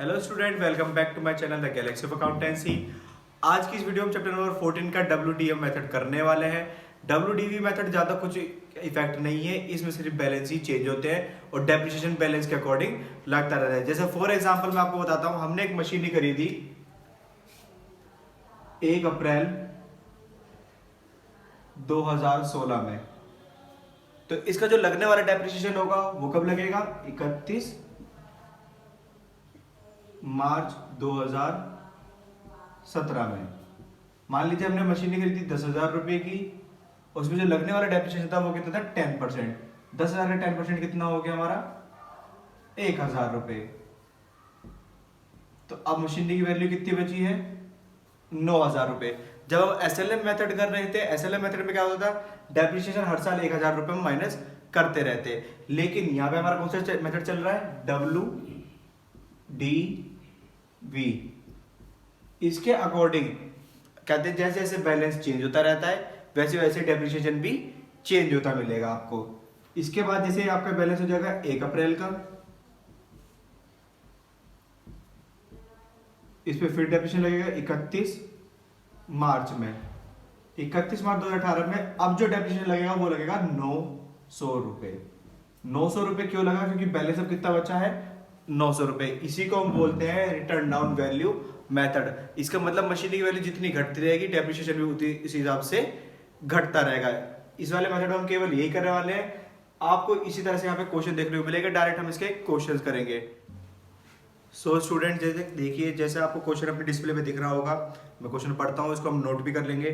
Hello student, welcome back to my channel the galaxy of accountancy. आज की इस video में चैप्टर नंबर 14 का WDM मेथड करने वाले हैं। WDV मेथड ज़्यादा कुछ इफेक्ट नहीं है, इसमें सिर्फ बैलेंस ही चेंज होते हैं और डेप्रिसिएशन बैलेंस के अकॉर्डिंग लगता रहता है। जैसे फॉर एग्जांपल मैं आपको बताता हूँ, हमने एक मशीनरी खरीदी 1 अप्रैल 2016 में, तो इसका जो लगने वाला डेप्रिसिएशन होगा वो कब लगेगा? 31 मार्च 2017 में। मान लीजिए हमने मशीनरी खरीदी 10,000 रुपए की, उसमें जो लगने वाला डेप्रिसिएशन था वो कितना था? 10%। 10,000 का 10% कितना हो गया हमारा? 1,000 रुपए। तो अब मशीनरी की वैल्यू कितनी बची है? 9,000 रुपए। जब हम SLM मेथड कर रहे थे, SLM मेथड में क्या होता था? डेप्रिसिएशन हर साल 1,000 रुपए में माइनस करते रहते। लेकिन यहाँ पे हमारा कौन सा मेथड चल रहा है? WDV। इसके अकॉर्डिंग कहते हैं जैसे जैसे बैलेंस चेंज होता रहता है वैसे वैसे डेप्रिसिएशन भी चेंज होता मिलेगा आपको। इसके बाद जैसे आपका बैलेंस हो जाएगा 1 अप्रैल का, इस पे फिर डेप्रिसिएशन लगेगा 31 मार्च में। 31 मार्च 2018 में अब जो डेप्रिसिएशन लगेगा वो लगेगा 900 रुपए। 900 रुपए क्यों लगा? क्योंकि बैलेंस अब कितना बचा है? 900 रुपए। इसी को हम बोलते हैं रिटर्न डाउन वैल्यू मेथड। इसका मतलब मशीनरी की वैल्यू जितनी घटती रहेगी डेप्रिसिएशन भी उतनी इस हिसाब से घटता रहेगा। इस वाले मेथड में हम केवल यही करने वाले हैं। आपको इसी तरह से यहाँ पे क्वेश्चन देखने को मिलेगा, डायरेक्ट हम इसके क्वेश्चंस करेंगे। सो स्टूडेंट जैसे देखिए, जैसे आपको क्वेश्चन अपने डिस्प्ले पे दिख रहा होगा, मैं क्वेश्चन पढ़ता हूँ, इसको हम नोट भी कर लेंगे।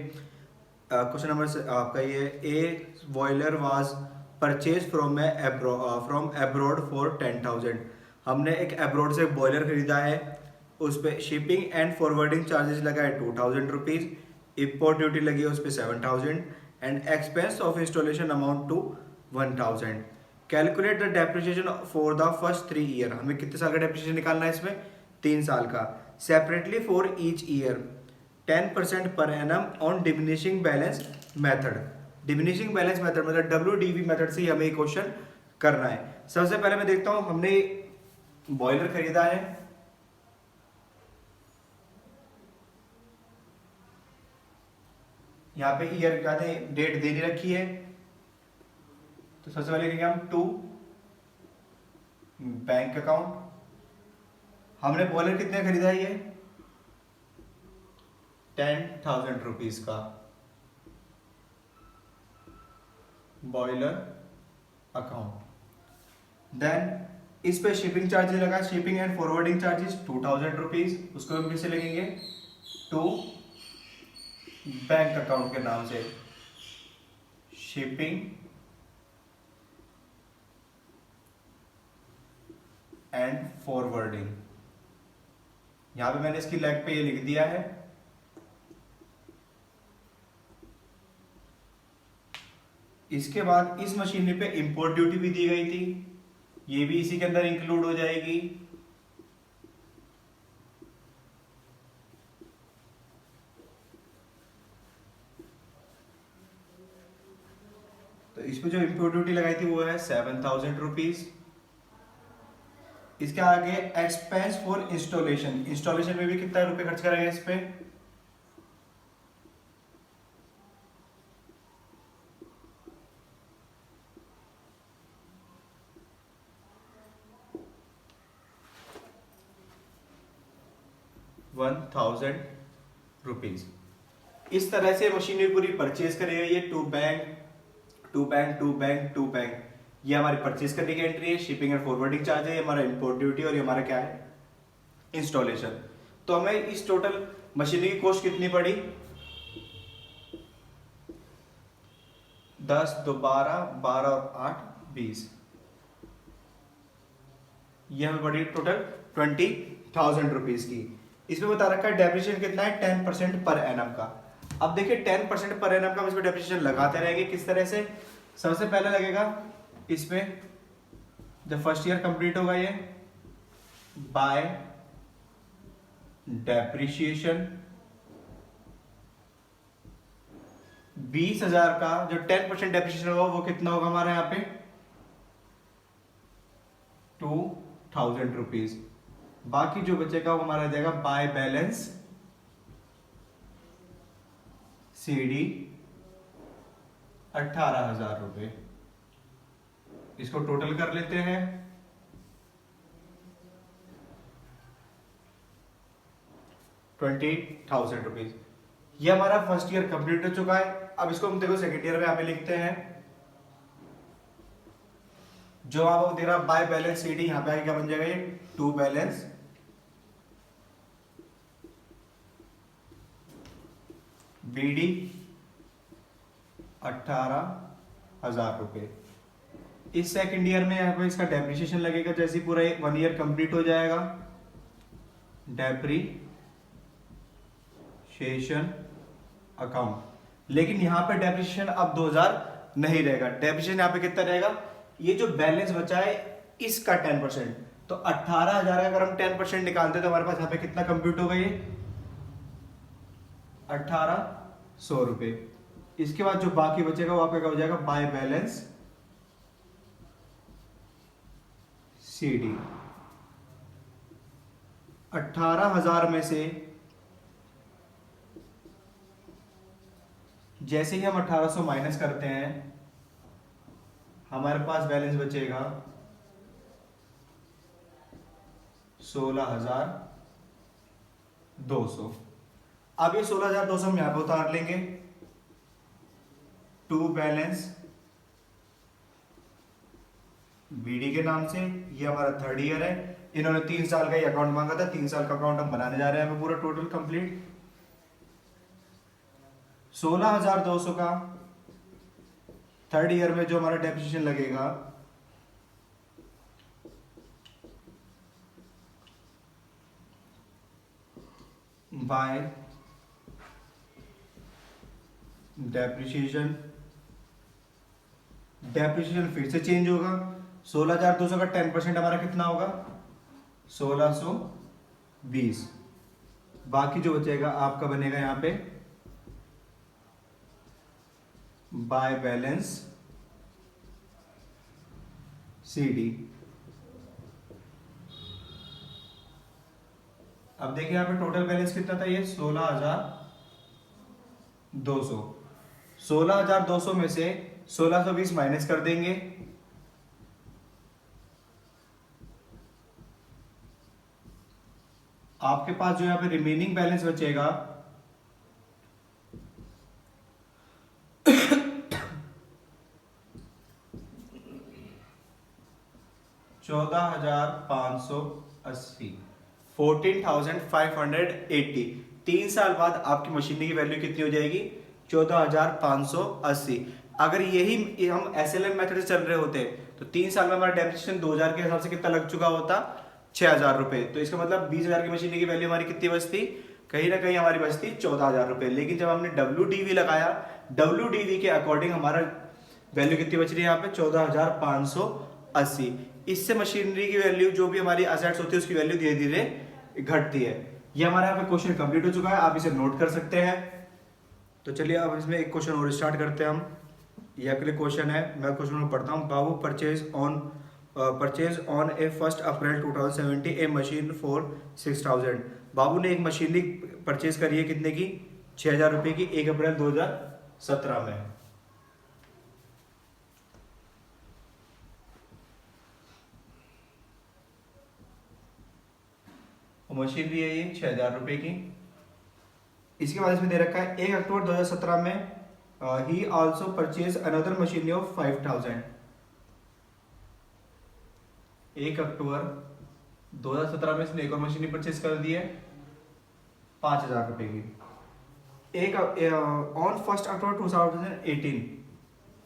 क्वेश्चन नंबर आपका ये, a boiler was purchase from abroad for 10,000। हमने एक अब्रॉड से बॉयलर खरीदा है, उस पर शिपिंग एंड फॉरवर्डिंग चार्जेस लगा है 2,000 रुपीज़, इम्पोर्ट ड्यूटी लगी है उस पर 7,000 and expense of installation amount to 1,000। Calculate the depreciation for the first 3 year. हमें कितने साल का डेप्रिसिएशन निकालना है इसमें? 3 साल का। Separately for each year 10% per annum on diminishing balance method. Diminishing balance method मतलब WDV मेथड से ही हमें ये क्वेश्चन करना है। सबसे पहले मैं देखता हूं, हमने बॉयलर खरीदा है, यहाँ पे ईयर कहते हैं, डेट दे रखी है, तो सबसे पहले लिखेंगे हम टू बैंक अकाउंट। हमने बॉयलर कितने खरीदा है? ये 10,000 रुपीज का बॉयलर अकाउंट। देन इस पे शिपिंग चार्जेस लगा, shipping and forwarding charges 2,000 rupees, उसको हम किसे लगेंगे? टू बैंक अकाउंट के नाम से, शिपिंग एंड फॉरवर्डिंग। यहां पे मैंने इसकी लेग पे ये लिख दिया है। इसके बाद इस मशीनरी पे इंपोर्ट ड्यूटी भी दी गई थी, ये भी इसी के अंदर इंक्लूड हो जाएगी। तो इसमें जो इंपोर्ट ड्यूटी लगाई थी वो है 7,000 रुपीज। इसके आगे एक्सपेंस फॉर इंस्टॉलेशन, इंस्टॉलेशन में भी कितना रुपए खर्च करेंगे इस पे? ₹1,000। इस तरह से मशीनरी पूरी परचेज करेगा। ये to bank to bank to bank to bank, ये हमारी परचेज करने की एंट्री है। शिपिंग एंड फॉरवर्डिंग चार्ज है, ये हमारा इंपोर्ट ड्यूटी, और ये हमारा क्या है? इंस्टॉलेशन। तो हमें इस टोटल मशीनरी की कॉस्ट कितनी पड़ी? 10 2 12 12 और 8 20, ये हमें पड़ी टोटल 20,000 रुपीज की। इसमें बता रखा है डेप्रिसिएशन कितना है? 10% पर एनम का। अब देखिए 10% पर एनम का हम इसमें डेप्रिसिएशन लगाते रहेंगे। किस तरह से? सबसे पहले लगेगा इसमें जब फर्स्ट ईयर कंप्लीट होगा ये बाय डेप्रिसिएशन 20,000 का जो 10% डेप्रिसिएशन होगा वो कितना होगा हमारा यहाँ पे? 2,000 रुपीज। बाकी जो बचेगा वो हमारा जाएगा बाय बैलेंस सीडी 18,000 रुपए। इसको टोटल कर लेते हैं। 20,000 रुपीज। ये हमारा फर्स्ट ईयर कंप्लीट हो चुका है। अब इसको हम देखो सेकेंड ईयर में यहाँ पे लिखते हैं। जो आपको दे रहा बाय बैलेंस सीडी, यहाँ पे आगे क्या बन जाएगा, ये टू बैलेंस बीडी 18,000 रुपए। इस सेकेंड ईयर में यहाँ पे इसका डेप्रिसिएशन लगेगा। जैसे पूरा 1 ईयर कंप्लीट हो जाएगा, डेप्रिसिएशन अकाउंट। लेकिन यहाँ पे डेप्रिसिएशन अब 2000 नहीं रहेगा। डेप्रिसिएशन यहाँ पे कितना रहेगा, ये जो बैलेंस बचा है इसका 10%। तो 18,000 अगर हम 10% निकालते तो हमारे पास यहाँ पे कितना कंप्यूट होगा, ये 1800 रुपए। इसके बाद जो बाकी बचेगा वो आपका क्या हो जाएगा, बाय बैलेंस सीडी। 18,000 में से जैसे ही हम 1800 माइनस करते हैं हमारे पास बैलेंस बचेगा 16,200। अब ये 16,200 हम यहां पे उतार लेंगे। टू बैलेंस बीडी के नाम से, ये हमारा थर्ड ईयर है। इन्होंने 3 साल का ही अकाउंट मांगा था, 3 साल का अकाउंट हम बनाने जा रहे हैं पूरा टोटल कंप्लीट। 16,200 का थर्ड ईयर में जो हमारा डेप्रिसिएशन लगेगा बाय डेप्रिसिएशन फिर से चेंज होगा। 16,200 का 10% हमारा कितना होगा, 1620। बाकी जो बचेगा आपका बनेगा यहां पे बाय बैलेंस सीडी। अब देखिए यहां पे टोटल बैलेंस कितना था, ये 16,200। 16,200 में से 1620 माइनस कर देंगे। आपके पास जो यहां पे रिमेनिंग बैलेंस बचेगा 14,580, 14,580। 3 साल बाद आपकी मशीनरी की वैल्यू कितनी हो जाएगी, 14,580। अगर यही हम एसएलएम मेथड से चल रहे होते तो 3 साल में हमारा डेप्रिसिएशन 2000 के हिसाब से कितना लग चुका होता, 6,000 रुपए। तो इसका मतलब 20,000 की मशीनरी की वैल्यू हमारी कितनी बचती, कहीं ना कहीं हमारी बचती 14,000 रुपए। लेकिन जब हमने WDV लगाया, WDV के अकॉर्डिंग हमारा वैल्यू कितनी बच रही है यहाँ पे, 14,580। इससे मशीनरी की वैल्यू, जो भी हमारी असेट्स होती है उसकी वैल्यू धीरे धीरे घटती है। ये हमारा यहाँ पे क्वेश्चन कंप्लीट हो चुका है, आप इसे नोट कर सकते हैं। तो चलिए अब इसमें एक क्वेश्चन और स्टार्ट करते हैं हम। ये आपके लिए क्वेश्चन है, मैं क्वेश्चन को पढ़ता हूँ। Babu purchase on a 1 April 2070 a machine for 6,000। Babu ने एक मशीनरी परचेज करी है कितने की, 6,000 रुपए की, 1 अप्रैल 2017 में। मशीनरी है ये 6,000 रुपए की। इसके बाद इसमें दे रखा है 1 अक्टूबर 2017 में ही also purchase another machinery of 5,000। 1 अक्टूबर 2017 में इसने एक और मशीनरी परचेज कर दी है 5,000 रुपए की। एक on 1 October 2018,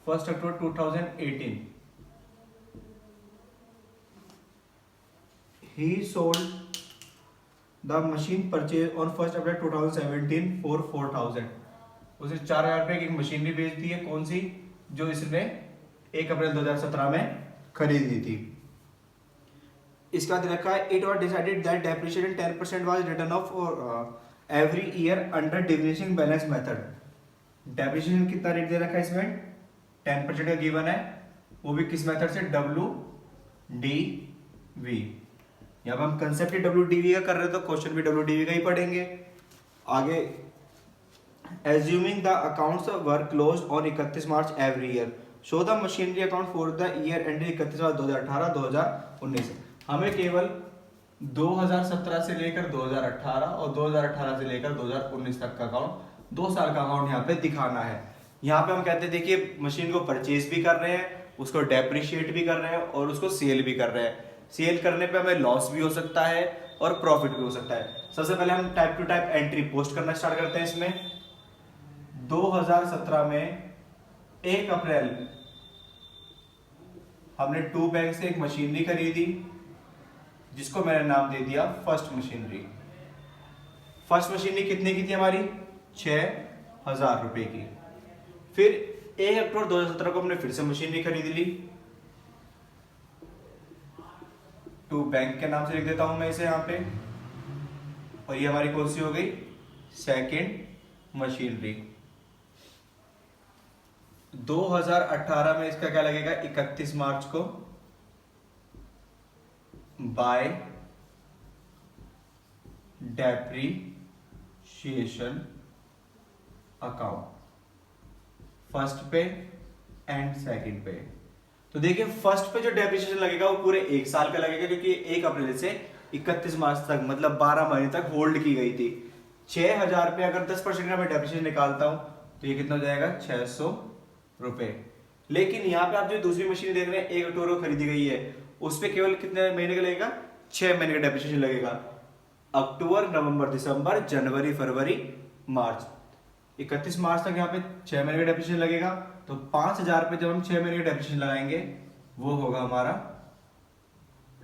1 October 2018 he sold the machine purchase on 1 April 2017 for 4,000। उसे 4,000 रुपए की मशीनरी बेच दी है, कौन सी, जो इसने 1 अप्रैल 2017 में खरीदी थी। इसके बाद रखा है it was decided that depreciation 10% was written of every year under diminishing balance method. Depreciation कितना रेट दे रखा है इसमें, 10% का गिवन है, वो भी किस मेथड से, WDV। यहाँ पे हम कंसेप्ट ही WDV का कर रहे हैं तो क्वेश्चन भी WDV का ही पढ़ेंगे। आगे, assuming the accounts were close on 31 March every year, show the machinery account for the year ended 31 मार्च 2018 2019। हमें केवल 2017 से लेकर 2018 और 2018 से लेकर 2019 तक का अकाउंट, 2 साल का अकाउंट यहाँ पे दिखाना है। यहाँ पे हम कहते हैं देखिए मशीन को परचेज भी कर रहे हैं, उसको डेप्रिशिएट भी कर रहे हैं और उसको सेल भी कर रहे हैं। सेल करने पे हमें लॉस भी हो सकता है और प्रॉफिट भी हो सकता है। सबसे पहले हम type two type entry post करना स्टार्ट करते हैं। इसमें 2017 में 1 अप्रैल हमने 2 बैंक से एक मशीनरी खरीदी जिसको मैंने नाम दे दिया फर्स्ट मशीनरी। फर्स्ट मशीनरी कितने की थी हमारी? 6,000 रुपए की। फिर 1 अक्टूबर 2017 को हमने फिर से मशीनरी खरीद ली। 2 बैंक के नाम से लिख देता हूं मैं इसे यहाँ पे, और ये हमारी कौन सी हो गई? Second machinery. 2018 में इसका क्या लगेगा? 31 मार्च को बाय डेप्रीशिएशन अकाउंट, फर्स्ट पे एंड सेकंड पे। तो देखिए फर्स्ट पे जो डेप्रीशिएशन लगेगा वो पूरे 1 साल का लगेगा, क्योंकि 1 अप्रैल से 31 मार्च तक मतलब 12 महीने तक होल्ड की गई थी। 6,000 पे अगर 10% का मैं डेप्रीशिएशन निकालता हूं तो ये कितना हो जाएगा? 600 रुपए। लेकिन यहाँ पे आप जो दूसरी मशीन देख रहे हैं 1 अक्टूबर को खरीदी गई है, उस पे केवल कितने महीने का लगेगा? 6 महीने का डेप्रिसिएशन लगेगा। अक्टूबर, नवंबर, दिसंबर, जनवरी, फरवरी, मार्च, 31 मार्च तक यहाँ पे 6 महीने का डेप्रिसिएशन लगेगा। तो 5,000 पे जब हम 6 महीने का डेप्रिसिएशन लगाएंगे वो होगा हमारा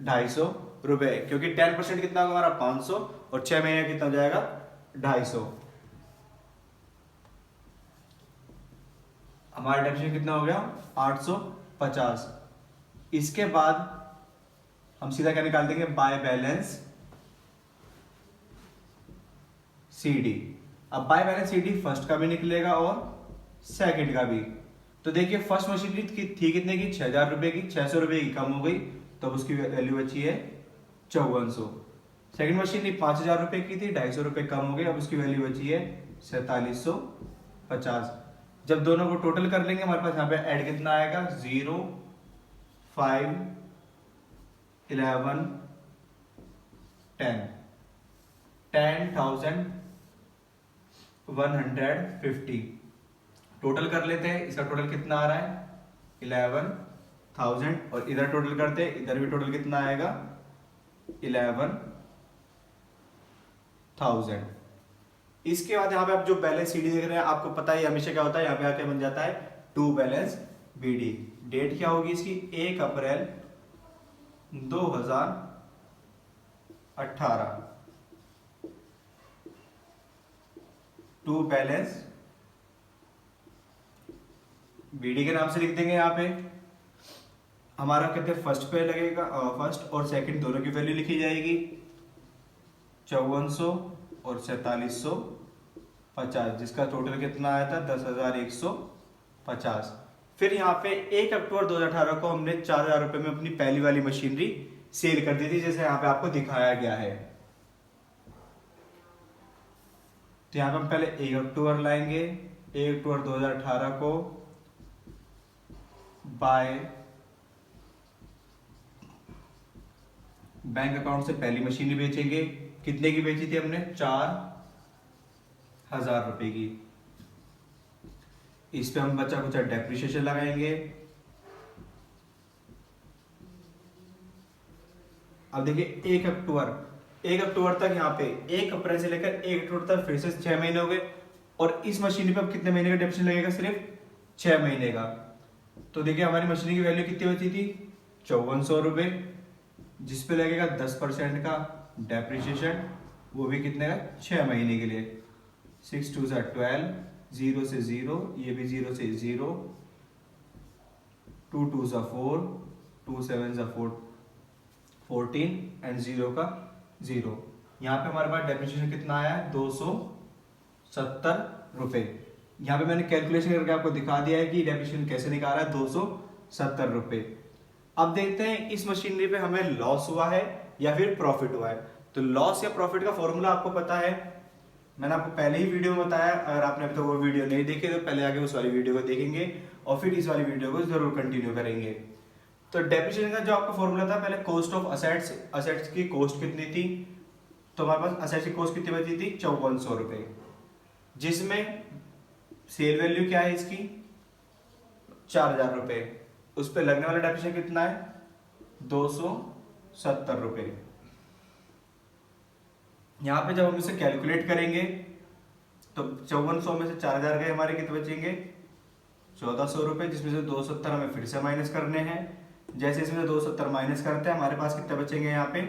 250 रुपए, क्योंकि 10% कितना होगा हमारा? 500, और 6 महीने कितना हो जाएगा? 250। हमारा डेप्रिसिएशन कितना हो गया? 850। इसके बाद हम सीधा क्या निकाल देंगे? By balance CD। अब बाय बैलेंस CD फर्स्ट का भी निकलेगा और सेकंड का भी। तो देखिए फर्स्ट मशीनरी थी कितने की? 6,000 रुपए की, 600 रुपए की कम हो गई तो अब उसकी वैल्यू बची है 5400। सेकंड मशीनरी 5,000 रुपए की थी, 250 रुपए कम हो गई, अब उसकी वैल्यू बची है 4750। जब दोनों को टोटल कर लेंगे हमारे पास यहाँ पे ऐड कितना आएगा? 0, 5, 11, 10, 10,150। टोटल कर लेते हैं, इसका टोटल कितना आ रहा है? 11,000। और इधर टोटल करते हैं, इधर भी टोटल कितना आएगा? 11,000। इसके बाद यहाँ पे आप जो बैलेंस CD देख रहे हैं, आपको पता है हमेशा क्या होता है, यहाँ पे आके बन जाता है टू बैलेंस BD। डेट क्या होगी इसकी? 1 अप्रैल 2018। टू बैलेंस BD के नाम से लिख देंगे। यहाँ पे हमारा कहते हैं फर्स्ट पे लगेगा, फर्स्ट और सेकंड दोनों की वैल्यू लिखी जाएगी, 5400 और 4750, जिसका टोटल कितना आया था? 10,150। फिर यहाँ पे 1 अक्टूबर 2018 को हमने 4,000 रुपए में अपनी पहली वाली मशीनरी सेल कर दी थी, जैसे यहाँ पे आपको दिखाया गया है। तो यहाँ पे हम पहले 1 अक्टूबर लाएंगे। 1 अक्टूबर 2018 को बाय बैंक अकाउंट से पहली मशीनरी बेचेंगे। कितने की बेची थी हमने? 4,000 रुपए की। इस पे हम बचा कुछ डेप्रिसिएशन लगाएंगे। अब देखिए 1 अक्टूबर तक यहाँ पे 1 अप्रैल से लेकर 1 अक्टूबर तक फिर से 6 महीने हो गए, और इस मशीनरी पे अब कितने महीने का डेप्रिसिएशन लगेगा? सिर्फ 6 महीने का। तो देखिए हमारी मशीनरी की वैल्यू कितनी बची थी? 5400 रुपए, जिसपे लगेगा 10% का डेप्रिसिएशन, वो भी कितने का? 6 महीने के लिए। 6 2 12, 0 से 0, ये भी 0 से 0, 2 2 4, 2 7 14 एंड 0 का 0। यहाँ पे हमारे पास डेप्रिसिएशन कितना आया है? 270 रुपए। यहाँ पे मैंने कैलकुलेशन करके आपको दिखा दिया है कि डेप्रिसिएशन कैसे निकाला है, 270 रुपए। अब देखते हैं इस मशीनरी पे हमें लॉस हुआ है या फिर प्रॉफिट हुआ है। तो लॉस या प्रॉफिट का फॉर्मूला आपको पता है, मैंने आपको पहले ही वीडियो में बताया। अगर आपने अभी तक वो वीडियो नहीं देखी तो पहले आके उस वाली वीडियो को देखेंगे और फिर इस वाली वीडियो को जरूर कंटिन्यू करेंगे। तो डेप्रिसिएशन का जो आपका फॉर्मूला था, पहले कॉस्ट ऑफ असेट्स, असेट्स की कॉस्ट कितनी थी, तो हमारे पास असेट्स की कॉस्ट कितनी बची थी 5400 रुपए, जिसमें सेल वैल्यू क्या है इसकी 4000 रुपए, उस पर लगने वाला डेप्रिसिएशन कितना है 270 रुपए। यहां पे जब हम इसे कैलकुलेट करेंगे तो 5400 में से 4000 गए, हमारे कितने बचेंगे 1400 रुपए, जिसमें से 270 हमें फिर से माइनस करने हैं। जैसे इसमें से 270 माइनस करते हैं, हमारे पास कितने बचेंगे यहाँ पे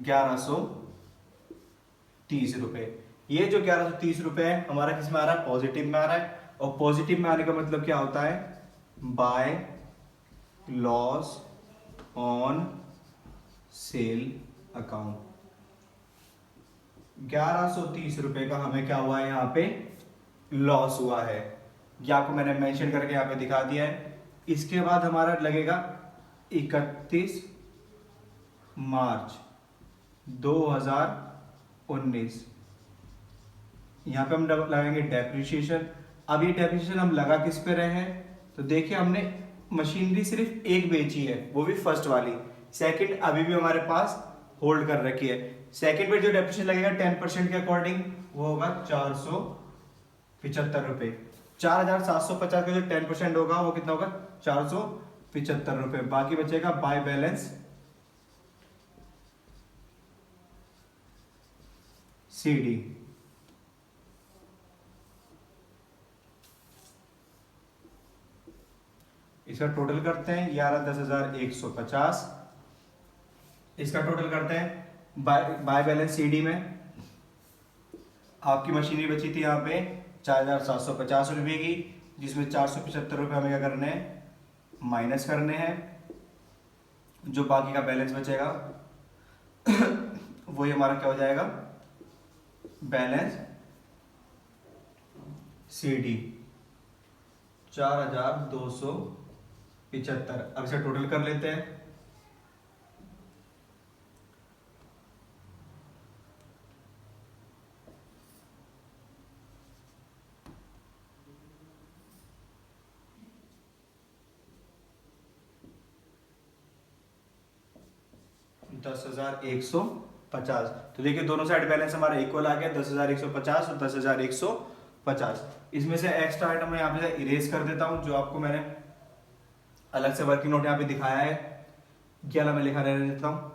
1130 रुपए। ये जो 1130 रुपए है हमारा किस में आ रहा है, पॉजिटिव में आ रहा है। और पॉजिटिव में आने का मतलब क्या होता है, by loss on sale account. 1130 रुपए का हमें क्या हुआ है, यहाँ पे लॉस हुआ है। ये आपको मैंने मेंशन करके यहाँ पे दिखा दिया है। इसके बाद हमारा लगेगा 31 मार्च 2019, यहाँ पे हम लगाएंगे डेप्रिसिएशन। अब ये डेप्रिसिएशन हम लगा किस पे रहे हैं, तो देखिए हमने मशीनरी सिर्फ एक बेची है, वो भी फर्स्ट वाली। सेकंड अभी भी हमारे पास होल्ड कर रखी है। सेकंड पे जो डेप्रिसिएशन लगेगा 10% के अकॉर्डिंग वो होगा 475 रुपए। 4750 का जो 10% होगा वो कितना होगा 475 रुपए। बाकी बचेगा बाय बैलेंस सीडी। इसका टोटल करते हैं, 11,10,150। इसका टोटल करते हैं बाय बैलेंस सीडी में। आपकी मशीनरी बची थी यहाँ पे 4750 रुपये की, जिसमें 475 रुपये हमें क्या करने हैं, माइनस करने हैं। जो बाकी का बैलेंस बचेगा वही हमारा क्या हो जाएगा, बैलेंस सीडी 4275। अब इसे टोटल कर लेते हैं। $10,150। तो देखिए दोनों साइड बैलेंस हमारा इक्वल आ गया, 10,150 और 10,150। इसमें से एक्स्ट्रा आइटम मैं यहाँ पे इरेज कर देता हूँ, जो आपको मैंने अलग से वर्किंग नोट यहाँ पे दिखाया है, ये वाला मैं लिखा रहने देता हूँ।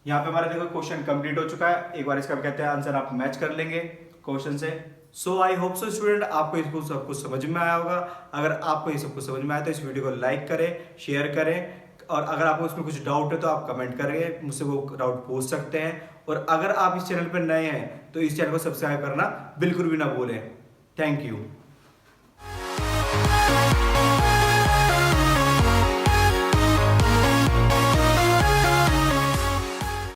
यहाँ पे हमारा देखो क्वेश्चन कंप्लीट हो चुका है। एक बार इसका कहते हैं आंसर आप मैच कर लेंगे क्वेश्चन से। सो आई होप सो स्टूडेंट आपको इसको सब कुछ समझ में आया होगा। अगर आपको ये सब कुछ समझ में आया तो इस वीडियो को लाइक करें, शेयर करें, और अगर आपको उसमें कुछ डाउट है तो आप कमेंट करेंगे, मुझसे वो डाउट पूछ सकते हैं। और अगर आप इस चैनल पर नए हैं तो इस चैनल को सब्सक्राइब करना बिल्कुल भी ना भूलें। Thank you.